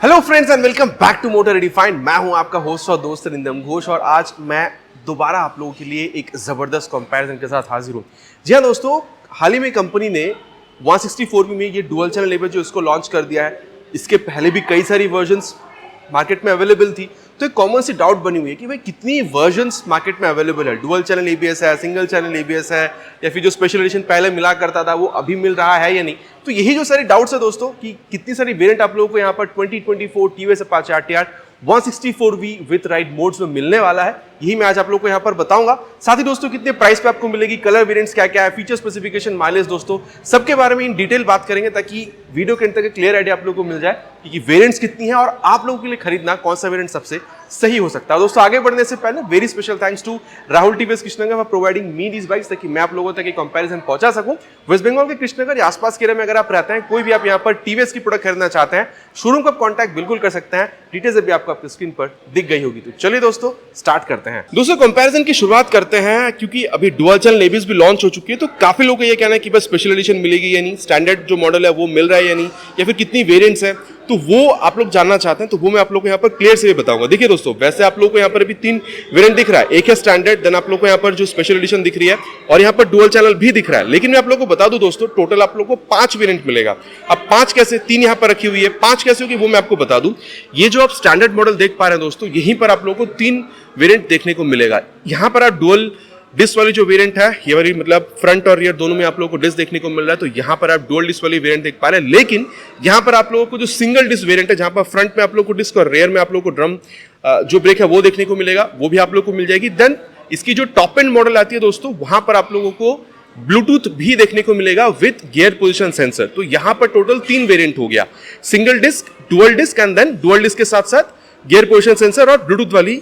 Hello friends and welcome back to motor redefined. मैं हूं आपका होस्ट और दोस्त रिंदम घोष और आज मैं दोबारा आप लोगों के लिए एक ज़बरदस्त कंपैरिजन के साथ हाजिर हूं। जी हाँ दोस्तों, हाल ही में कंपनी ने 164 में ये डुअल चैनल एबीएस जो इसको लॉन्च कर दिया है। इसके पहले भी कई सारी वर्जन्स मार्केट में अवेलेबल थी, तो एक कॉमन सी डाउट बनी हुई है कि भाई कितनी वर्जन्स मार्केट में अवेलेबल है। डुअल चैनल एबीएस है, सिंगल चैनल एबीएस है, या फिर जो स्पेशल एडिशन पहले मिला करता था वो अभी मिल रहा है या नहीं। तो यही जो सारी डाउट्स है दोस्तों कि कितनी सारी वेरिएंट आप लोगों को यहाँ पर 2024 TVS Apache RTR 164V with ride modes में मिलने वाला है, यही मैं आज आप लोगों को यहाँ पर बताऊंगा। साथ ही दोस्तों कितने प्राइस पे आपको मिलेगी, कलर वेरिएंट्स क्या क्या है, फीचर स्पेसिफिकेशन, माइलेज, दोस्तों सबके बारे में इन डिटेल बात करेंगे ताकि वीडियो के अंत तक क्लियर आइडिया आप लोगों को मिल जाए कि वेरिएंट्स कितनी है और आप लोगों के लिए खरीदना कौन सा वेरिएंट सबसे सही हो सकता है। दोस्तों आगे बढ़ने से पहले very special thanks to Rahul TVS Krishnanagar for providing me these bikes ताकि मैं आप लोगों तक एक कंपैरिजन पहुंचा सकूं। वेस्ट बंगाल के कृष्णनगर या आसपास के एरिया में अगर आप रहते हैं, कोई भी आप यहाँ पर टीवीएस की प्रोडक्ट खरीदना चाहते हैं, शोरूम का कॉन्टैक्ट बिल्कुल कर सकते हैं। डिटेल्स अभी आपको आपकी स्क्रीन पर दिख गई होगी। तो चलिए दोस्तों स्टार्ट करते हैं। दोस्तों कंपैरिजन की शुरुआत करते हैं क्योंकि अभी डुअल चैनल एबीएस भी लॉन्च हो चुकी है, तो काफी लोगों का ये कहना है कि बस स्पेशल एडिशन मिलेगी या नहीं, स्टैंडर्ड जो मॉडल है वो मिल रहा है या नहीं, या फिर कितनी वेरिएंट्स है, तो वो आप लोग जानना चाहते हैं। तो वो मैं आप लोगों को यहाँ पर क्लियर से बताऊंगा। देखिए दोस्तों, वैसे आप लोगों को यहाँ पर अभी 3 वेरिएंट दिख रहा है। एक है स्टैंडर्ड, देन आप लोगों को यहाँ पर जो स्पेशल एडिशन दिख रही है, और यहाँ पर डुअल चैनल भी दिख रहा है। लेकिन मैं आप लोगों को बता दूं दोस्तों, टोटल आप लोगों को 5 वेरिएंट मिलेगा। अब 5 कैसे, 3 यहाँ पर रखी हुई है, 5 कैसे होगी वो मैं आपको बता दूं। ये जो आप स्टैंडर्ड मॉडल देख पा रहे हैं दोस्तों, यहीं पर आप लोगों को 3 वेरिएंट देखने को मिलेगा। यहाँ पर आप डुअल डिस्क वाली जो वेरिएंट है, ये वाली मतलब फ्रंट और रियर दोनों में आप लोगों को डिस्क देखने को मिल रहा है, तो यहाँ पर आप डुअल डिस्क वाली वेरिएंट देख पा रहे हैं। लेकिन यहाँ पर आप लोगों को जो सिंगल डिस्क वेरिएंट है, जहाँ पर फ्रंट में आप लोगों को डिस्क और रियर में आप लोगों को ड्रम जो ब्रेक है वो देखने को मिलेगा, वो भी आप लोगों को मिल जाएगी। देन इसकी जो टॉप एंड मॉडल आती है दोस्तों, वहां पर आप लोगों को ब्लूटूथ भी देखने को मिलेगा विथ गियर पोजिशन सेंसर। तो यहाँ पर टोटल 3 वेरिएंट हो गया, single disc, dual disc and then dual disc के साथ साथ गियर पोजिशन सेंसर और ब्लूटूथ वाली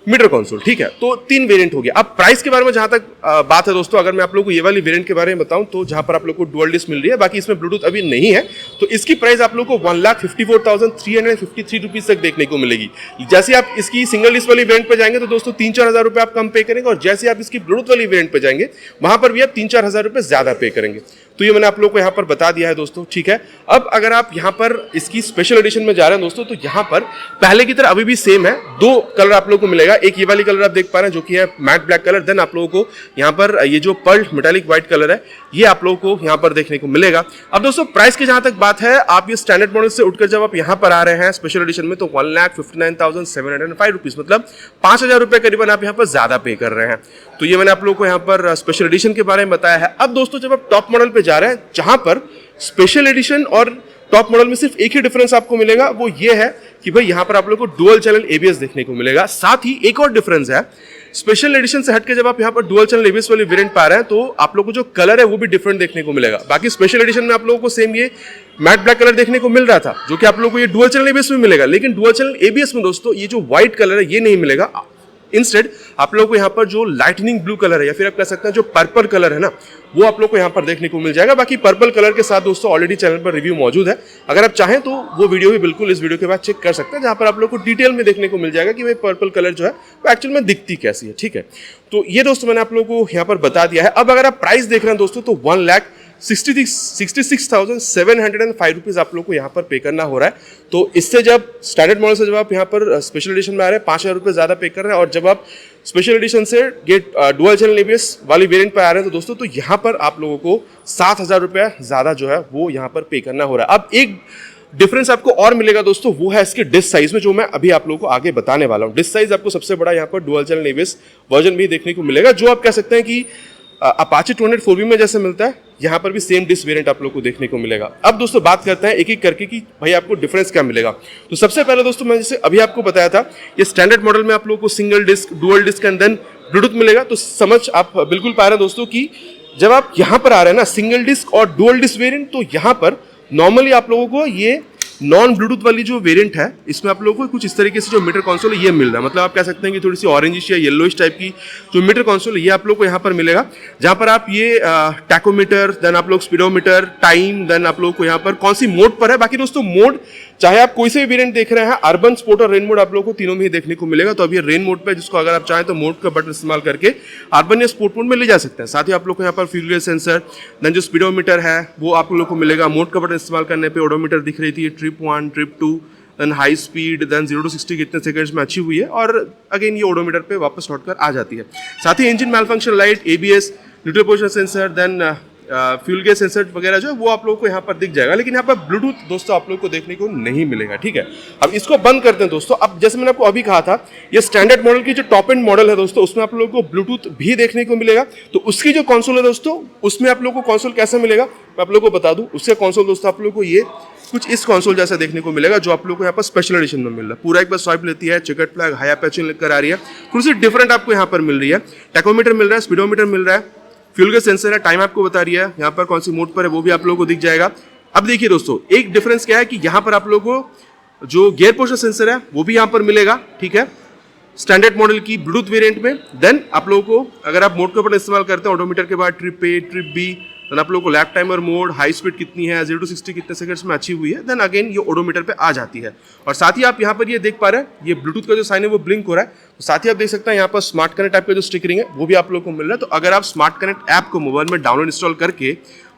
मीटर कंसोल। ठीक है, तो 3 वेरिएंट हो गया। अब प्राइस के बारे में जहां तक बात है दोस्तों, अगर मैं आप लोगों को ये वाली वेरिएंट के बारे में बताऊं, तो जहां पर आप लोगों को डुअल डिस्क मिल रही है, बाकी इसमें ब्लूटूथ अभी नहीं है, तो इसकी प्राइस आप लोगों को 1,54,353 रुपीज तक देखने को मिलेगी। जैसे आप इसकी सिंगल डिस्क वाली वेरिएंट पे जाएंगे तो दोस्तों 3-4 हजार रुपए आप कम पे करेंगे, और जैसे आप इसकी ब्लूटूथ वाली वेरिएंट पे जाएंगे वहां पर भी आप 3-4 हजार रुपए ज्यादा पे करेंगे। तो ये मैंने आप लोगों को यहाँ पर बता दिया है दोस्तों। ठीक है, अब अगर आप यहाँ पर इसकी स्पेशल एडिशन में जा रहे हैं दोस्तों, तो यहाँ पर पहले की तरह अभी भी सेम है, 2 कलर आप लोगों को मिलेगा। एक ये वाली कलर आप देख पा रहे हैं जो कि है मैट ब्लैक कलर, देन आप लोगों को यहाँ पर ये जो पर्ल मेटालिक व्हाइट कलर है, ये आप लोगों को यहाँ पर देखने को मिलेगा। अब दोस्तों प्राइस की जहां तक बात है, आप ये स्टैंडर्ड मॉडल से उठकर जब आप यहाँ पर आ रहे हैं स्पेशल एडिशन में, तो 1,59,705 रुपीज, मतलब 5,000 रुपए करीबन आप यहाँ पर ज्यादा पे कर रहे हैं। तो ये मैंने आप लोगों को यहाँ पर स्पेशल एडिशन के बारे में बताया है। अब दोस्तों जब आप टॉप मॉडल पे जा रहे हैं, जहां पर स्पेशल एडिशन और टॉप मॉडल में सिर्फ एक ही डिफरेंस आपको मिलेगा, वो ये है कि भाई यहाँ पर आप लोगों को डुअल चैनल एबीएस देखने को मिलेगा। साथ ही एक और डिफरेंस है, स्पेशल एडिशन से हटके जब आप यहाँ पर डुअल चैनल एबीएस वाली वेरिएंट पा रहे हैं, तो आप लोगों को जो कलर है वो भी डिफरेंट देखने को मिलेगा। बाकी स्पेशल एडिशन में आप लोगों को सेम ये मैट ब्लैक कलर देखने को मिल रहा था, जो कि आप लोगों को ये डुअल चैनल एबीएस में मिलेगा। लेकिन डुअल चैनल एबीएस में दोस्तों ये जो व्हाइट कलर है ये नहीं मिलेगा। इंस्टेड आप लोगों को यहाँ पर जो लाइटनिंग ब्लू कलर है, या फिर आप कह सकते हैं जो पर्पल कलर है ना, वो आप लोग को यहाँ पर देखने को मिल जाएगा। बाकी पर्पल कलर के साथ दोस्तों ऑलरेडी चैनल पर रिव्यू मौजूद है, अगर आप चाहें तो वो वीडियो भी बिल्कुल इस वीडियो के बाद चेक कर सकते हैं, जहाँ पर आप लोग को डिटेल में देखने को मिल जाएगा कि भाई पर्पल कलर जो है वो एक्चुअल में दिखती कैसी है। ठीक है, तो ये दोस्तों मैंने आप लोगों को यहाँ पर बता दिया है। अब अगर आप प्राइस देख रहे हैं दोस्तों, तो 1,66,705 रुपीज आप लोग को यहाँ पर पे करना हो रहा है। तो इससे जब स्टैंडर्ड मॉडल से जब आप यहाँ पर स्पेशल एडिशन में आ रहे हैं, 5,000 रुपये ज्यादा पे कर रहे हैं, और जब आप स्पेशल एडिशन से गेट डुअल चैनल एबीएस वाली वेरिएंट पर आ रहे हैं, तो दोस्तों तो यहाँ पर आप लोगों को 7,000 रुपये ज्यादा जो है वो यहाँ पर पे करना हो रहा है। अब एक डिफरेंस आपको और मिलेगा दोस्तों, वो है इसके डिस्क साइज में, जो मैं अभी आप लोगों को आगे बताने वाला हूँ। डिस्क साइज आपको सबसे बड़ा यहाँ पर डुअल चैनल एबीएस वर्जन भी देखने को मिलेगा, जो आप कह सकते हैं कि अपाचे 204V में जैसे मिलता है, यहाँ पर भी सेम डिस्क वेरिएंट आप लोग को देखने को मिलेगा। अब दोस्तों बात करते हैं एक एक करके कि भाई आपको डिफरेंस क्या मिलेगा। तो सबसे पहले दोस्तों मैं जैसे अभी आपको बताया था, ये स्टैंडर्ड मॉडल में आप लोगों को single disc, dual disc and then Bluetooth मिलेगा। तो समझ आप बिल्कुल पा रहे हैं दोस्तों कि जब आप यहाँ पर आ रहे हैं ना सिंगल डिस्क और डुअल डिस्क वेरिएंट, तो यहाँ पर नॉर्मली आप लोगों को ये नॉन ब्लूटूथ वाली जो वेरिएंट है, इसमें आप लोगों को कुछ इस तरीके से जो मीटर कंसोल है ये मिल रहा है। मतलब आप कह सकते हैं कि थोड़ी सी ऑरेंजिश या येलोइश टाइप की जो मीटर कंसोल है ये आप लोगों को यहाँ पर मिलेगा, जहाँ पर आप ये टैकोमीटर, देन आप लोग स्पीडोमीटर, टाइम, देन आप लोगों को यहाँ पर कौन सी मोड पर है। बाकी दोस्तों मोड चाहे आप कोई से भी वेरिएंट देख रहे हैं, अर्बन, स्पोर्ट और रेन मोड आप लोगों को तीनों में ही देखने को मिलेगा। तो अभी ये रेन मोड पे, जिसको अगर आप चाहें तो मोड का बटन इस्तेमाल करके अर्बन या स्पोर्ट मोड में ले जा सकते हैं। साथ ही आप लोग को यहाँ पर फ्यूल सेंसर, देन जो स्पीडोमीटर है वो आप लोग को मिलेगा। मोड का बटन इस्तेमाल करने पे ओडोमीटर दिख रही थी, trip 1, trip 2, then high speed, then 0 to 60 कितने सेकंड्स में अचीव हुई है, और अगेन ये ओडोमीटर पे वापस लौट कर आ जाती है। साथ ही engine malfunction light, ABS, neutral position sensor, then fuel gas sensor वगैरह जो है वो आप लोगों को यहाँ पर दिख जाएगा, लेकिन यहाँ पर ब्लूटूथ दोस्तों आप लोगों को देखने को नहीं मिलेगा, ठीक है। अब इसको बंद करते हैं दोस्तों। अब जैसे मैंने आपको अभी कहा था, ये स्टैंडर्ड मॉडल की जो टॉप एंड मॉडल है दोस्तों, उसमें आप लोगों को ब्लूटूथ भी देखने को मिलेगा। तो उसकी जो कंसोल है दोस्तों, उसमें आप लोगों को कंसोल कैसा मिलेगा मैं आप लोगों को बता दूं। उसका कंसोल दोस्तों आप लोगों को ये कुछ इस कंसोल जैसा देखने को मिलेगा, जो आप लोगों को यहाँ पर स्पेशल एडिशन में मिल रहा है। पूरा एक बार स्वाइप लेती है, चेकर्ड फ्लैग, हाई अपर्चर लेकर आ रही है, थोड़ी सी डिफरेंट आपको यहाँ पर मिल रही है। टैकोमीटर मिल रहा है, स्पीडोमीटर मिल रहा है, फ्यूल गैस सेंसर है, टाइम आपको बता रही है, यहाँ पर कौन सी मोड पर है वो भी आप लोगों को दिख जाएगा। अब देखिए दोस्तों, एक डिफरेंस क्या है कि यहाँ पर आप लोगों को जो गियर पोजिशन सेंसर है वो भी यहाँ पर मिलेगा, ठीक है, स्टैंडर्ड मॉडल की ब्लूटूथ वेरिएंट में। देन आप लोगों को अगर आप मोड के ऊपर इस्तेमाल करते हैं ऑडोमीटर के बाद trip A, trip B, then आप लोगों को lap timer mode, high speed कितनी है, 0 to 60 कितने सेकंड्स में अचीव हुई है, देन अगेन ये ओडोमीटर पे आ जाती है। और साथ ही आप यहाँ पर ये देख पा रहे हैं, ये ब्लूटूथ का जो साइन है वो ब्लिंक हो रहा है। तो साथ ही आप देख सकते हैं यहाँ पर स्मार्ट कनेक्ट ऐप का जो स्टिकरिंग है वो भी आप लोगों को मिल रहा है। तो अगर आप स्मार्ट कनेक्ट ऐप को मोबाइल में डाउनलोड इंस्टॉल करके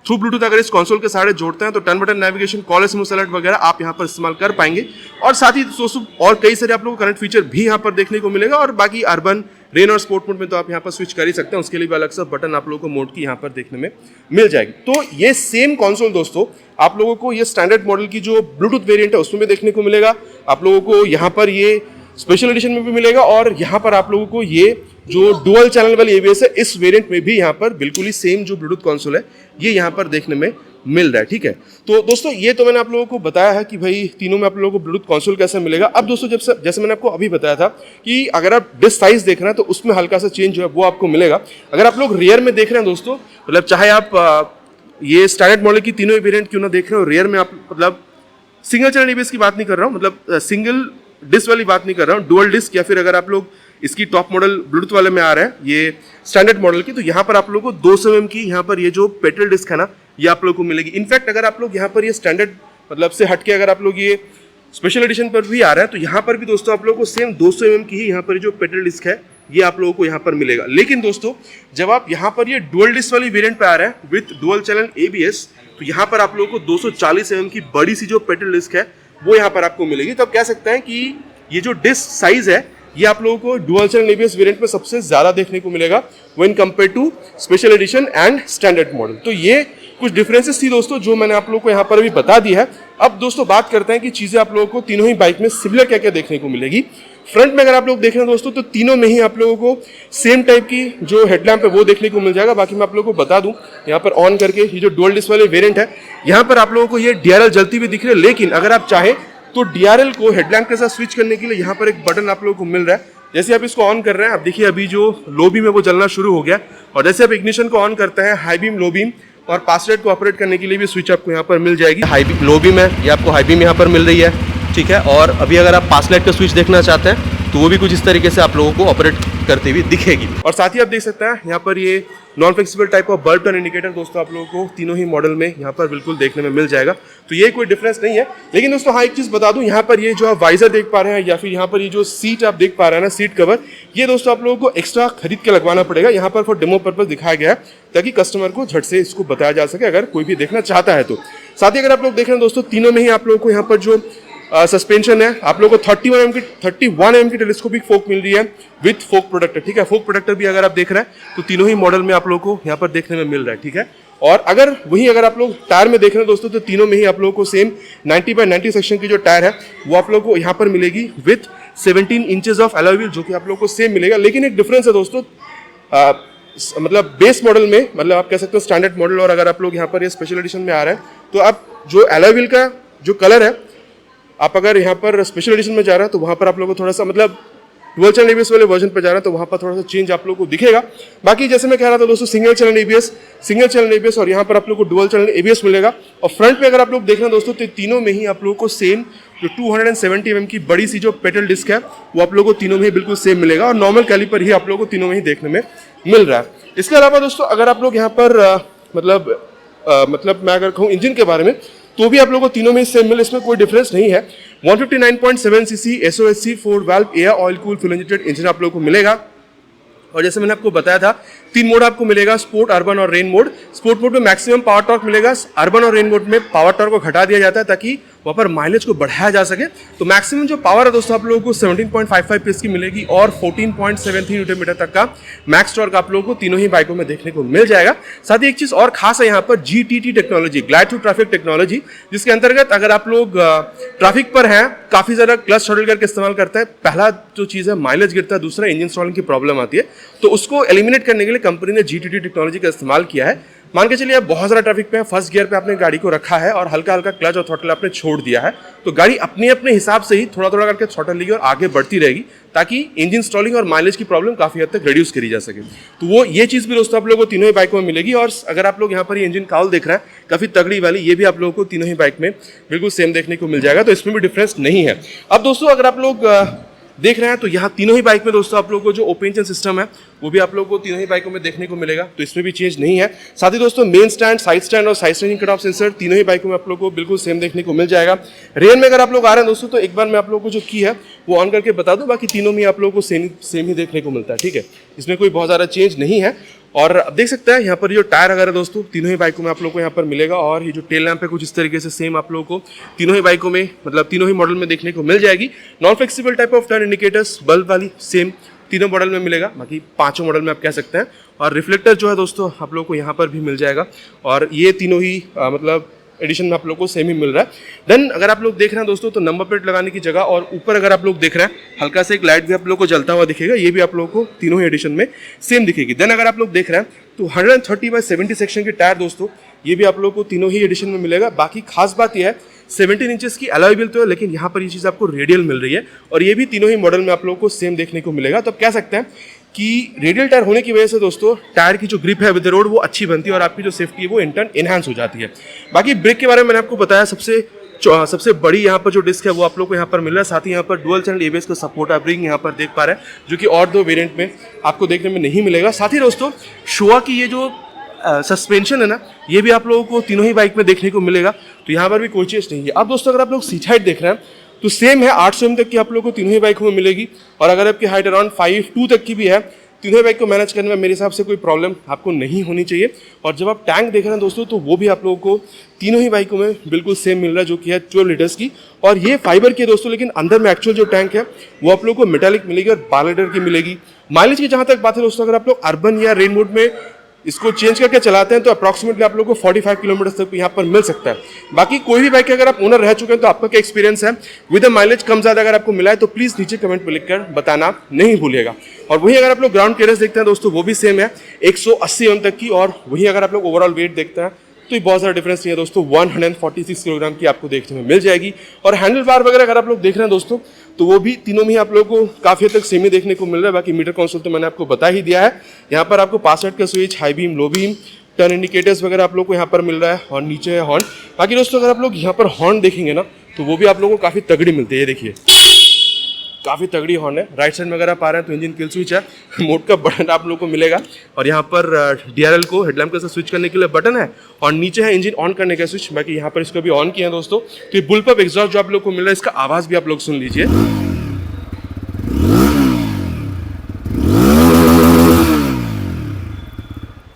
थ्रू ब्लूटूथ अगर इस कंसोल के साथ जोड़ते हैं तो turn button navigation, call smooth alert वगैरह आप यहाँ पर इस्तेमाल कर पाएंगे। और साथ ही दोस्तों और कई सारे आप लोगों को कनेक्ट फीचर भी यहाँ पर देखने को मिलेगा। और बाकी अर्बन, रेन और स्पोर्ट मोड में तो आप यहाँ पर स्विच कर ही सकते हैं, उसके लिए भी अलग सा बटन आप लोगों को मोड की यहाँ पर देखने में मिल जाएगी। तो ये सेम कंसोल दोस्तों आप लोगों को ये स्टैंडर्ड मॉडल की जो ब्लूटूथ वेरिएंट है उसमें भी देखने को मिलेगा, आप लोगों को यहाँ पर ये स्पेशल एडिशन में भी मिलेगा, और यहाँ पर आप लोगों को ये जो डुअल चैनल वाली ABS है इस वेरिएंट में भी यहाँ पर बिल्कुल ही सेम जो ब्लूटूथ कंसोल है ये यहाँ पर देखने में मिल रहा है, ठीक है। तो दोस्तों ये तो मैंने आप लोगों को बताया है कि भाई तीनों में आप लोगों को ब्लूटूथ कंसोल कैसा मिलेगा। अब दोस्तों जैसे मैंने आपको अभी बताया था कि अगर आप डिस्क साइज देख रहे हैं तो उसमें हल्का सा चेंज जो है वो आपको मिलेगा। अगर आप लोग रियर में देख रहे हैं दोस्तों, मतलब चाहे आप ये स्टैंडर्ड मॉडल की तीनों वेरिएंट क्यों ना देख रहे हो, रियर में आप मतलब सिंगल चैनल ABS की बात नहीं कर रहा हूँ, मतलब सिंगल डिस्क वाली बात नहीं कर रहा हूँ, डुअल डिस्क, या फिर अगर आप लोग इसकी टॉप मॉडल ब्लूटूथ वाले में आ रहा है ये स्टैंडर्ड मॉडल की, तो यहाँ पर आप लोगों को 200 mm की यहाँ पर ये जो पेट्रोल डिस्क है ना ये आप लोगों को मिलेगी। इनफैक्ट अगर आप लोग यहाँ पर ये स्टैंडर्ड मतलब से हटके अगर आप लोग ये स्पेशल एडिशन पर भी आ रहा है तो यहाँ पर भी दोस्तों आप लोगों को सेम 200 mm की ही यहाँ पर जो पेट्रोल डिस्क है ये आप लोगों को यहाँ पर मिलेगा। लेकिन दोस्तों जब आप यहाँ पर ये डुअल डिस्क वाली वेरिएंट पे आ रहा है विथ डुअल चैनल ABS, तो यहाँ पर आप लोगों को 240 mm की बड़ी सी जो पेट्रोल डिस्क है वो यहाँ पर आपको मिलेगी। तो आप कह सकते हैं कि ये जो डिस्क साइज है ये आप लोगों को डुअल चैनल ABS वेरिएंट में सबसे ज्यादा देखने को मिलेगा when compare to special edition and standard model. तो ये कुछ डिफरेंसेस थी दोस्तों जो मैंने आप लोगों को यहाँ पर अभी बता दी है। अब दोस्तों बात करते हैं कि चीजें आप लोगों को तीनों ही बाइक में सिमिलर क्या क्या देखने को मिलेगी। फ्रंट में अगर आप लोग देख रहे हैं दोस्तों तो तीनों में ही आप लोगों को सेम टाइप की जो हेडलैम्प है वो देखने को मिल जाएगा। बाकी मैं आप लोगों को बता दूं यहाँ पर ऑन करके ये जो डुअल डिस्क वाले वेरिएंट है यहाँ पर आप लोगों को ये DRL जलती हुई दिख रही है, लेकिन अगर आप चाहें तो DRL को हेडलैम्प के साथ स्विच करने के लिए यहाँ पर एक बटन आप लोगों को मिल रहा है। जैसे आप इसको ऑन कर रहे हैं, आप देखिए अभी जो लो बीम है वो जलना शुरू हो गया, और जैसे आप इग्निशन को ऑन करते हैं हाई बीम, लो बीम और पास लाइट को ऑपरेट करने के लिए भी स्विच आपको यहाँ पर मिल जाएगी। हाई बीम, लो बीम है, ये आपको हाई बीम यहाँ पर मिल रही है, ठीक है। और अभी अगर आप पास लाइट का स्विच देखना चाहते हैं तो वो भी कुछ इस तरीके से आप लोगों को ऑपरेट करते हुए दिखेगी। और साथ ही आप देख सकते हैं यहाँ पर ये non flexible type of bulb turn indicator दोस्तों आप लोगों को तीनों ही मॉडल में यहाँ पर बिल्कुल देखने में मिल जाएगा। तो ये कोई डिफरेंस नहीं है। लेकिन दोस्तों हाँ एक चीज बता दूं, यहाँ पर ये जो आप वाइजर देख पा रहे हैं या फिर यहाँ पर ये जो सीट आप देख पा रहे हैं ना, सीट कवर, ये दोस्तों आप लोगों को एक्स्ट्रा खरीद के लगवाना पड़ेगा। यहाँ पर फॉर डेमो पर्पज दिखाया गया है ताकि कस्टमर को झट से इसको बताया जा सके अगर कोई भी देखना चाहता है तो। साथ ही अगर आप लोग देख रहे हैं दोस्तों तीनों में ही आप लोगों को यहाँ पर जो सस्पेंशन है आप लोगों को 31 mm की टेलीस्कोपिक फोक मिल रही है विथ फोक प्रोडक्टर, ठीक है। फोक प्रोडक्टर भी अगर आप देख रहे हैं तो तीनों ही मॉडल में आप लोगों को यहाँ पर देखने में मिल रहा है, ठीक है। और अगर आप लोग टायर में देख रहे हैं दोस्तों तो तीनों में ही आप लोगों को सेम 90/90 सेक्शन की जो टायर है वो आप लोगों को यहाँ पर मिलेगी with 17 inches of alloy wheel, जो कि आप लोगों को सेम मिलेगा। लेकिन एक डिफरेंस है दोस्तों, मतलब बेस मॉडल में, मतलब आप कह सकते हो स्टैंडर्ड मॉडल, और अगर आप लोग यहाँ पर ये स्पेशल एडिशन में आ रहा है तो आप जो अलॉय व्हील का जो कलर है, आप अगर यहाँ पर स्पेशल एडिशन में जा रहे हैं तो वहाँ पर आप लोगों को थोड़ा सा मतलब डुअल चैनल ABS वाले वर्जन पर जा रहे हैं तो वहाँ पर थोड़ा सा चेंज आप लोगों को दिखेगा। बाकी जैसे मैं कह रहा था दोस्तों सिंगल चैनल ABS और यहाँ पर आप लोगों को डुअल चैनल ABS मिलेगा। और फ्रंट में अगर आप लोग देख रहे हैं दोस्तों तो तीनों में ही आप लोगों को सेम जो 270 mm की बड़ी सी जो पेडल डिस्क है वो आप लोगों को तीनों में ही बिल्कुल सेम मिलेगा, और नॉर्मल कैलिपर ही आप लोगों को तीनों में ही देखने में मिल रहा है। इसके अलावा दोस्तों अगर आप लोग यहाँ पर मतलब मैं अगर कहूँ इंजन के बारे में तो भी आप लोगों को तीनों में सेम मिले, इसमें कोई डिफरेंस नहीं है। 159.7 cc SOHC 4 valve air oil cool fuel injected engine आप लोगों को मिलेगा। और जैसे मैंने आपको बताया था 3 मोड आपको मिलेगा, स्पोर्ट, अर्बन और रेन मोड। स्पोर्ट मोड में मैक्सिमम पावर टॉर्क मिलेगा, अर्बन और रेन मोड में पावर टॉर्क को घटा दिया जाता है ताकि वहाँ पर माइलेज को बढ़ाया जा सके। तो मैक्सिमम जो पावर है दोस्तों आप लोगों को 17.55 पीएस की मिलेगी और 14.73 न्यूटन मीटर तक का मैक्स टॉर्क आप लोगों को तीनों ही बाइकों में देखने को मिल जाएगा। साथ ही एक चीज़ और खास है यहाँ पर GTT technology, glide through traffic technology, जिसके अंतर्गत अगर आप लोग ट्रैफिक पर हैं, काफ़ी ज़्यादा क्लच थ्रॉटल करके इस्तेमाल करते हैं, पहला जो चीज़ है माइलेज गिरता है, दूसरा इंजन स्टॉलिंग की प्रॉब्लम आती है, तो उसको एलिमिनेट करने के लिए कंपनी ने GTT टेक्नोलॉजी का इस्तेमाल किया है। मान के चलिए आप बहुत ज़्यादा ट्रैफिक पे हैं, फर्स्ट गियर पे आपने गाड़ी को रखा है और हल्का हल्का क्लच और थ्रॉटल आपने छोड़ दिया है, तो गाड़ी अपने अपने हिसाब से ही थोड़ा थोड़ा करके थ्रॉटल लेगी और आगे बढ़ती रहेगी, ताकि इंजन स्टॉलिंग और माइलेज की प्रॉब्लम काफ़ी हद तक रिड्यूस करी जा सके। तो वो ये चीज़ भी दोस्तों आप लोगों को तीनों ही बाइकों में मिलेगी। और अगर आप लोग यहाँ पर ये इंजन काउल देख रहे हैं काफ़ी तगड़ी वाली, ये भी आप लोगों को तीनों ही बाइक में बिल्कुल सेम देखने को मिल जाएगा, तो इसमें भी डिफरेंस नहीं है। अब दोस्तों अगर आप लोग देख रहे हैं तो यहाँ तीनों ही बाइक में दोस्तों आप लोगों को जो ओपन इंजन सिस्टम है वो भी आप लोगों को तीनों ही बाइकों में देखने को मिलेगा, तो इसमें भी चेंज नहीं है। साथ ही दोस्तों मेन स्टैंड, साइड स्टैंड और side standing cut off sensor तीनों ही बाइकों में आप लोगों को बिल्कुल सेम देखने को मिल जाएगा। रेन में अगर आप लोग आ रहे हैं दोस्तों तो एक बार मैं आप लोगों को जो की है वो ऑन करके बता दूं, बाकी तीनों में आप लोगों को सेम ही देखने को मिलता है, ठीक है, इसमें कोई बहुत ज़्यादा चेंज नहीं है। और अब देख सकते हैं यहाँ पर जो टायर वगैरह दोस्तों तीनों ही बाइकों में आप लोगों को यहाँ पर मिलेगा, और ये जो टेल लैंप है कुछ इस तरीके से सेम आप लोगों को तीनों ही बाइकों में, मतलब तीनों ही मॉडल में देखने को मिल जाएगी। Non flexible type of turn indicators bulb वाली सेम तीनों मॉडल में मिलेगा, बाकी पांचों मॉडल में आप कह सकते हैं। और रिफ्लेक्टर जो है दोस्तों आप लोगों को यहाँ पर भी मिल जाएगा, और ये तीनों ही मतलब एडिशन में आप लोग को सेम ही मिल रहा है। देन अगर आप लोग देख रहे हैं दोस्तों तो नंबर प्लेट लगाने की जगह और ऊपर अगर आप लोग देख रहे हैं हल्का से एक लाइट भी आप लोग को जलता हुआ दिखेगा, ये भी आप लोगों को तीनों ही एडिशन में सेम दिखेगी। देन अगर आप लोग देख रहे हैं तो 130/70 सेक्शन के टायर दोस्तों ये भी आप लोग को तीनों ही एडिशन में मिलेगा। बाकी खास बात यह है 17 इंचेस की अलॉय व्हील तो है, लेकिन यहाँ पर ये चीज़ आपको रेडियल मिल रही है, और ये भी तीनों ही मॉडल में आप लोगों को सेम देखने को मिलेगा। तो आप कह सकते हैं कि रेडियल टायर होने की वजह से दोस्तों टायर की जो ग्रिप है विद द रोड वो अच्छी बनती है और आपकी जो सेफ्टी है वो इनहांस हो जाती है। बाकी ब्रेक के बारे में मैंने आपको बताया, सबसे बड़ी यहाँ पर जो डिस्क है वो आप लोग को यहाँ पर मिल रहा है। साथ ही यहाँ पर डुअल चैनल ABS का सपोर्ट आप रिंग यहाँ पर देख पा रहे हैं, जो कि और दो वेरिएंट में आपको देखने में नहीं मिलेगा। साथ ही दोस्तों शोआ की ये जो सस्पेंशन है ना, ये भी आप लोगों को तीनों ही बाइक में देखने को मिलेगा, तो यहाँ पर भी कोई चीज़ नहीं है। अब दोस्तों अगर आप लोग सीट हाइट देख रहे हैं तो सेम है 800 mm तक की आप लोगों को तीनों ही बाइकों में मिलेगी, और अगर आपकी हाइट अराउंड 5'2" तक की भी है, तीनों ही बाइक को मैनेज करने में मेरे हिसाब से कोई प्रॉब्लम आपको नहीं होनी चाहिए। और जब आप टैंक देख रहे हैं दोस्तों तो वो भी आप लोगों को तीनों ही बाइकों में बिल्कुल सेम मिल रहा है, जो कि है 12 लीटर्स की, और ये फाइबर की है दोस्तों, लेकिन अंदर में एक्चुअल जो टैंक है वो आप लोगों को मेटालिक मिलेगी और 12 लीटर की मिलेगी। माइलेज की जहाँ तक बात है दोस्तों, अगर आप लोग अर्बन या रेन मोड में इसको चेंज करके चलाते हैं तो अप्रॉक्सीमेटली आप लोगों को 45 किलोमीटर तक यहाँ पर मिल सकता है। बाकी कोई भी बाइक के अगर आप ओनर रह चुके हैं तो आपका क्या एक्सपीरियंस है विद माइलेज कम ज़्यादा अगर आपको मिला है तो प्लीज़ नीचे कमेंट में लिखकर बताना नहीं भूलिएगा। और वहीं अगर आप लोग ग्राउंड क्लियरेंस देखते हैं दोस्तों वो भी सेम है 180 mm तक की, और वहीं अगर आप लोग ओवरऑल वेट देखते हैं तो ये बहुत ज़्यादा डिफरेंस नहीं है दोस्तों, 146 किलोग्राम की आपको देखने में मिल जाएगी। और हैंडल बार वगैरह अगर आप लोग देख रहे हैं दोस्तों तो वो भी तीनों में आप लोगों को काफ़ी हद तक सेम ही देखने को मिल रहा है। बाकी मीटर कंसोल तो मैंने आपको बता ही दिया है। यहाँ पर आपको पास आउट का switch, high beam, low beam, turn indicators वगैरह आप लोग को यहाँ पर मिल रहा है, और नीचे है हॉर्न। बाकी दोस्तों अगर आप लोग यहाँ पर हॉर्न देखेंगे ना तो वो भी आप लोगों को काफ़ी तगड़ी मिलती है, ये देखिए काफ़ी तगड़ी हॉर्न है। राइट साइड में अगर आप आ रहे हैं तो इंजन किल स्विच है, मोड का बटन आप लोगों को मिलेगा, और यहाँ पर DRL को हेडलैम्प के साथ स्विच करने के लिए बटन है, और नीचे है इंजन ऑन करने का स्विच। बाकी यहाँ पर इसको भी ऑन किया है दोस्तों। तो ये बुलपअप एग्जॉस्ट जो आप लोग को मिल रहा है इसका आवाज़ भी आप लोग सुन लीजिए।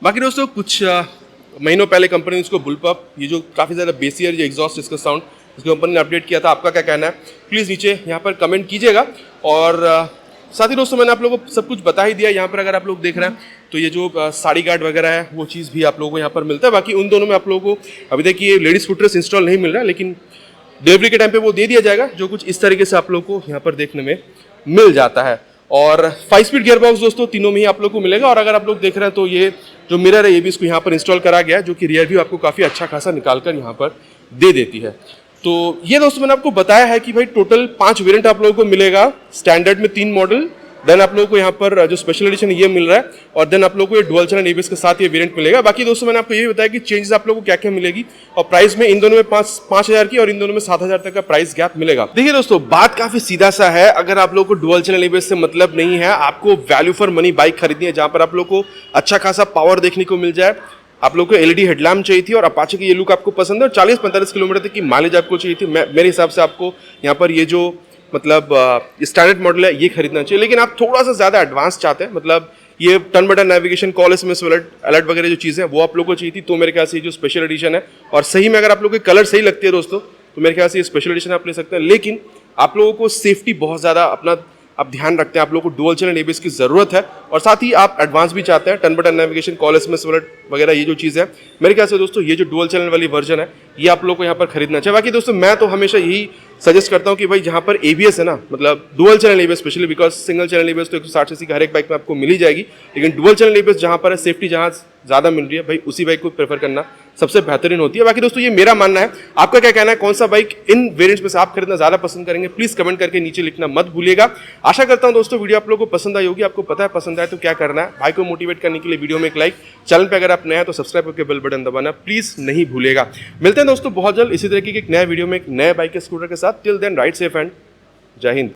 बाकी दोस्तों कुछ महीनों पहले कंपनी ने इसको बुलपअप, ये जो काफ़ी ज़्यादा बेसियर जो एग्जॉस्ट इसका साउंड इसको कंपनी ने अपडेट किया था, आपका क्या कहना है प्लीज़ नीचे यहाँ पर कमेंट कीजिएगा। और साथ ही दोस्तों मैंने आप लोगों को सब कुछ बता ही दिया। यहाँ पर अगर आप लोग देख रहे हैं तो ये जो साड़ी गार्ड वगैरह है वो चीज़ भी आप लोगों को यहाँ पर मिलता है। बाकी उन दोनों में आप लोगों को अभी देखिए लेडीज़ फुटरेस्ट इंस्टॉल नहीं मिल रहा है, लेकिन डिलीवरी के टाइम पे वो दे दिया जाएगा, जो कुछ इस तरीके से आप लोगों को यहाँ पर देखने में मिल जाता है। और 5 स्पीड गियर बॉक्स दोस्तों तीनों में ही आप लोग को मिलेगा। और अगर आप लोग देख रहे हैं तो ये जो मिरर है ये भी इसको यहाँ पर इंस्टॉल करा गया है, जो कि रियर व्यू आपको काफ़ी अच्छा खासा निकाल कर यहाँ पर दे देती है। तो ये दोस्तों मैंने आपको बताया है कि भाई टोटल 5 वेरिएंट आप लोगों को मिलेगा। स्टैंडर्ड में 3 मॉडल, देन आप लोगों को यहाँ पर जो स्पेशल एडिशन ये मिल रहा है, और देन आप लोगों को ये डुअल चैनल ABS के साथ ये वेरिएंट मिलेगा। बाकी दोस्तों मैंने आपको ये भी बताया कि चेंजेस आप लोगों को क्या क्या मिलेगी, और प्राइस में इन दोनों में 5,000 की और इन दोनों में 7,000 तक का प्राइस गैप मिलेगा। देखिए दोस्तों बात काफी सीधा सा है, अगर आप लोगों को डुअल चैनल ABS से मतलब नहीं है, आपको वैल्यू फॉर मनी बाइक खरीदनी है जहां पर आप लोगों को अच्छा खासा पावर देखने को मिल जाए, आप लोग को LED हेडलैम्प चाहिए थी और अपाचे की ये लुक आपको पसंद है, और 40-45 किलोमीटर तक की माइलेज आपको चाहिए थी, मेरे हिसाब से आपको यहाँ पर ये जो मतलब स्टैंडर्ड मॉडल है ये खरीदना चाहिए। लेकिन आप थोड़ा सा ज़्यादा एडवांस चाहते हैं, मतलब ये turn button navigation, call SMS alert वगैरह जो चीज़ें हैं वो आप लोग को चाहिए थी, तो मेरे ख्याल से जो स्पेशल एडिशन है, और सही में अगर आप लोग को कलर सही लगती है दोस्तों तो मेरे ख्याल से ये स्पेशल एडिशन आप ले सकते हैं। लेकिन आप लोगों को सेफ्टी बहुत ज़्यादा अपना आप ध्यान रखते हैं, आप लोगों को डुअल चैनल एबीएस की ज़रूरत है, और साथ ही आप एडवांस भी चाहते हैं, turn by turn navigation, call SMS वगैरह ये जो चीज़ है, मेरे ख्याल से दोस्तों ये जो डुअल चैनल वाली वर्जन है ये आप लोगों को यहाँ पर खरीदना चाहिए। बाकी दोस्तों मैं तो हमेशा यही सजेस्ट करता हूँ कि भाई जहाँ पर एबीएस है ना, मतलब dual channel ABS specially, because single channel ABS तो 160 सीसी का हर एक बाइक में आपको मिल ही जाएगी, लेकिन डुअल चैनल एबीएस जहाँ पर है, सेफ्टी जहाँ ज़्यादा मिल रही है, भाई उसी बाइक को प्रेफर करना सबसे बेहतरीन होती है। बाकी दोस्तों ये मेरा मानना है, आपका क्या कहना है, कौन सा बाइक इन वेरिएंट्स में से आप खरीदना ज़्यादा पसंद करेंगे, प्लीज कमेंट करके नीचे लिखना मत भूलिएगा। आशा करता हूं दोस्तों वीडियो आप लोगों को पसंद आई होगी। आपको पता है पसंद आए तो क्या करना है, भाई को मोटिवेट करने के लिए वीडियो में एक लाइक, चैनल पे अगर आप नए हैं तो सब्सक्राइब करके बेल बटन दबाना प्लीज नहीं भूलिएगा। मिलते हैं दोस्तों बहुत जल्द इसी तरीके के एक नए वीडियो में एक नए बाइक के स्कूटर के साथ। Till then ride safe and जय हिंद।